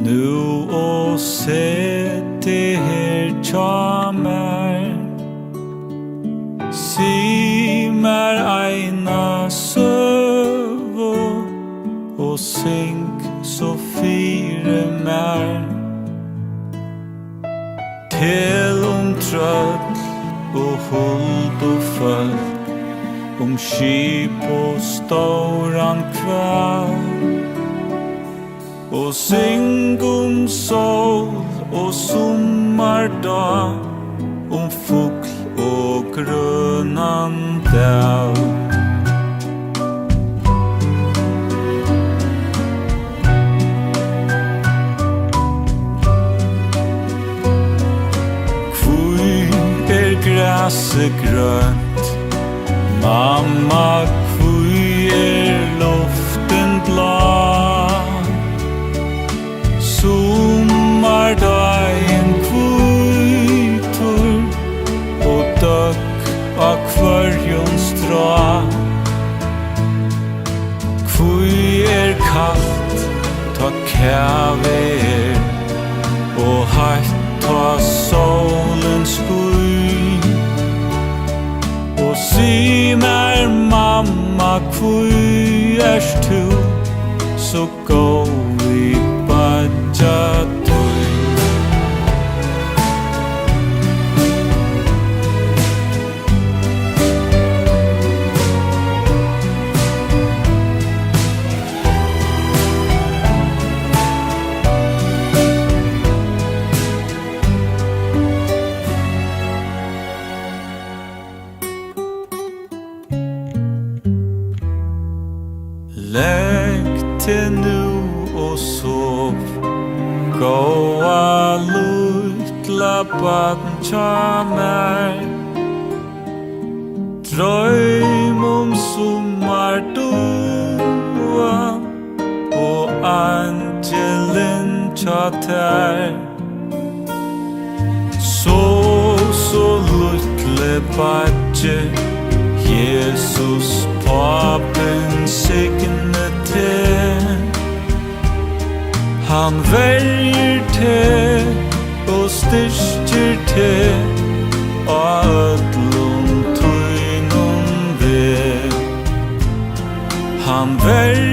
nu og sette her tja mer. Si mer eina søvo og syng så fire mer. Tel trøll og huld og folk, skip og ståran kväll. Og syng sol og sommardag, fugl og grønnan dal. Græset grønt, mamma, kvui luften blå. Sommardagen kvitur og døkk av hverjum strå. Kvui kallt, ta kæve og heitt ta solen skui. Og si mer mamma, kvui tu så gå vi badja tøy. Legg til nu og sov, gåa lutla barn tja mer. Drøym sommardua og angelen tja ter. Så lutle badje, Jesus papen signe te. Han velger te og styrker te og ødlom tøynum ve. Han velger